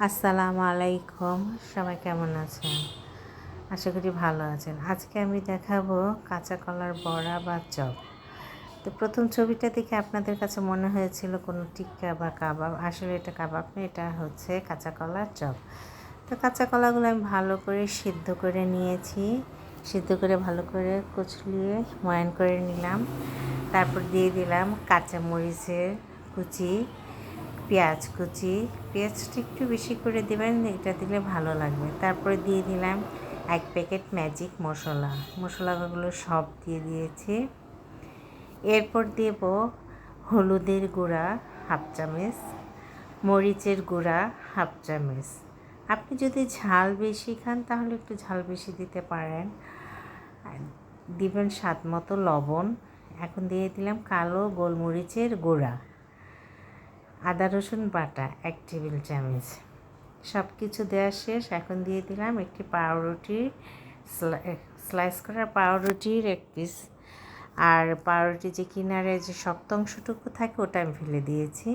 আসসালামু আলাইকুম। সবাই কেমন আছেন? আশা করি ভালো আছেন। আজকে আমি দেখাবো কাঁচা কলার বড়া বা চপ। তো প্রথম ছবিটা দেখে আপনাদের কাছে মনে হয়েছিল কোনো টিক্কা বা কাবাব। আসলে এটা কাবাব না, এটা হচ্ছে কাঁচা কলার চপ। তো কাঁচা কলাগুলো আমি ভালো করে সিদ্ধ করে নিয়েছি। সিদ্ধ করে ভালো করে কুচলিয়ে ময়ান করে নিলাম। তারপর দিয়ে দিলাম কাঁচামরিচের কুচি, পেঁয়াজ কুচি। পেঁয়াজটা একটু বেশি করে দেবেন, এটা দিলে ভালো লাগবে। তারপরে দিয়ে দিলাম 1 প্যাকেট ম্যাজিক মশলাগুলো সব দিয়ে দিয়েছি। এরপর দেব হলুদের গুঁড়া 1/2 চামচ, মরিচের গুঁড়া 1/2 চামচ। আপনি যদি ঝাল বেশি খান তাহলে একটু ঝাল বেশি দিতে পারেন। দিবেন স্বাদ মতো লবণ। এখন দিয়ে দিলাম কালো গোলমরিচের গুঁড়া, আদা রসুন বাটা 1 টেবিল চামচ। সব কিছু দেওয়া শেষ। এখন দিয়ে দিলাম একটি পাউরুটি, স্লাইস করা পাউরুটির 1 পিস। আর পাউরুটি যে কিনারে যে শক্ত অংশটুকু থাকে ওটা আমি ফেলে দিয়েছি,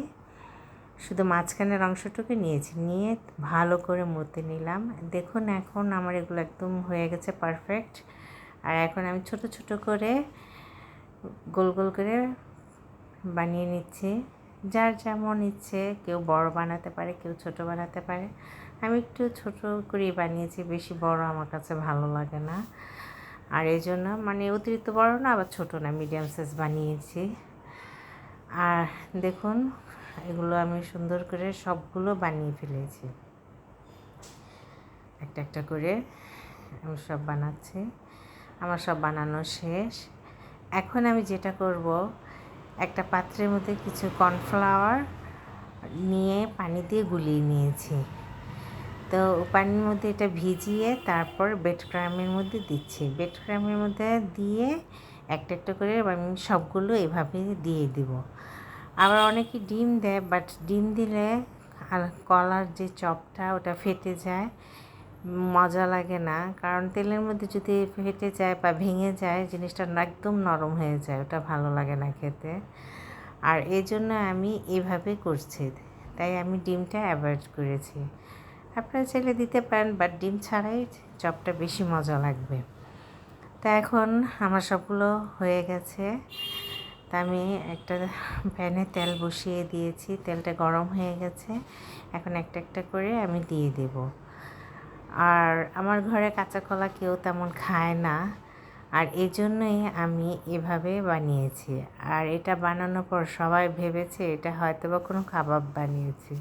শুধু মাঝখানের অংশটুকু নিয়েছি। নিয়ে ভালো করে মথে নিলাম। দেখুন এখন আমার এগুলো একদম হয়ে গেছে পারফেক্ট। আর এখন আমি ছোট ছোট করে গোল গোল করে বানিয়ে নিচ্ছি। যার যেমন ইচ্ছে, কেউ বড় বানাতে পারে, কেউ ছোট বানাতে পারে। আমি একটু ছোট করেই বানিয়েছি, বেশি বড় আমার কাছে ভালো লাগে না। আর এই জন্য মানে অতিরিক্ত বড় না আবার ছোট না, মিডিয়াম সাইজ বানিয়েছি। আর দেখুন এগুলো আমি সুন্দর করে সবগুলো বানিয়ে ফেলেছি। একটা একটা করে আমি সব বানাচ্ছি। আমার সব বানানো শেষ। এখন আমি যেটা করব, একটা পাত্রের মধ্যে কিছু কর্নফ্লাওয়ার নিয়ে পানি দিয়ে গুলিয়ে নিয়েছি। তো পানির মধ্যে এটা ভিজিয়ে তারপর ব্রেড ক্রামের মধ্যে দিচ্ছি। ব্রেড ক্রামের মধ্যে দিয়ে একটা একটা করে আমি সবগুলো এভাবে দিয়ে দিব। আবার অনেকে ডিম দেয়, বাট ডিম দিলে কলার যে চপটা ওটা ফেটে যায়, মজা লাগে না। কারণ তেলের মধ্যে যদি ফেটে যায় বা ভেঙে যায়, জিনিসটা একদম নরম হয়ে যায়, ওটা ভালো লাগে না খেতে। আর এই জন্য আমি এভাবে করছি, তাই আমি ডিমটা অ্যাভয়েড করেছি। আপনারা চাইলে দিতে পারেন, বাট ডিম ছাড়াই চপটা বেশি মজা লাগবে। তা এখন আমার সবগুলো হয়ে গেছে। তা আমি একটা প্যানে তেল বসিয়ে দিয়েছি, তেলটা গরম হয়ে গেছে। এখন একটা একটা করে আমি দিয়ে দেব। আর আমার ঘরে কাঁচা কলা কেউ তেমন খায় না, আর এই জন্যই আমি এভাবে বানিয়েছি। আর এটা বানানোর পর সবাই ভেবেছে এটা হয়তো বা কোনো কাবাব বানিয়েছি।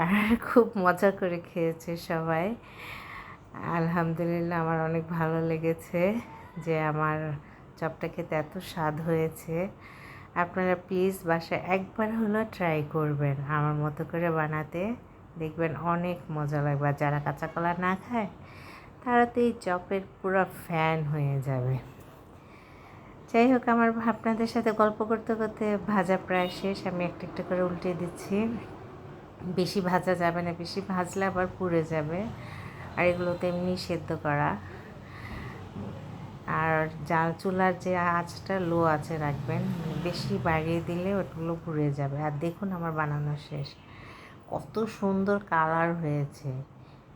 আর খুব মজা করে খেয়েছে সবাই। আলহামদুলিল্লাহ, আমার অনেক ভালো লেগেছে যে আমার চপটা খেতে এত স্বাদ হয়েছে। আপনারা প্লিজ বাসায় একবার হলেও ট্রাই করবেন আমার মতো করে বানাতে, দেখবেন অনেক মজা লাগবে। আর যারা কাঁচা কলা না খায় তারা তো এই চপের পুরো ফ্যান হয়ে যাবে। যাই হোক, আমার আপনাদের সাথে গল্প করতে করতে ভাজা প্রায় শেষ। আমি একটা একটা করে উল্টে দিচ্ছি। বেশি ভাজা যাবে না, বেশি ভাজলে আবার পুড়ে যাবে। আর এগুলো তো এমনি সেদ্ধ করা। আর চুলার যে আঁচটা লো আঁচে রাখবেন, বেশি বাড়িয়ে দিলে ওগুলো পুড়ে যাবে। আর দেখুন আমার বানানো শেষ। কত সুন্দর কালার হয়েছে!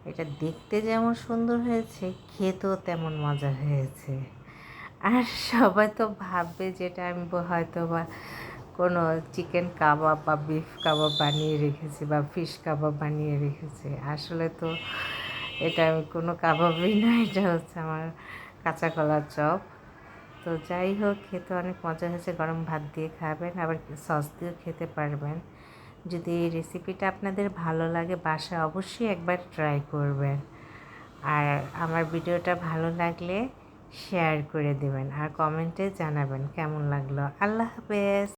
এটা দেখতে যেমন সুন্দর হয়েছে, খেতেও তেমন মজা হয়েছে। আর সবাই তো ভাববে যেটা আমি হয়তো বা কোনো চিকেন কাবাব বা বিফ কাবাব বানিয়ে রেখেছি বা ফিশ কাবাব বানিয়ে রেখেছি। আসলে তো এটা আমি কোনো কাবাবই না, এটা হচ্ছে আমার কাঁচা কলার চপ। তো যাই হোক, খেতে অনেক মজা হয়েছে। গরম ভাত দিয়ে খাবেন, আবার সস দিয়েও খেতে পারবেন। যদি এই রেসিপিটা আপনাদের ভালো লাগে, বাসায় অবশ্যই একবার ট্রাই করবেন। আর আমার ভিডিওটা ভালো লাগলে শেয়ার করে দেবেন আর কমেন্টে জানাবেন কেমন লাগলো। আল্লাহ হাফেজ।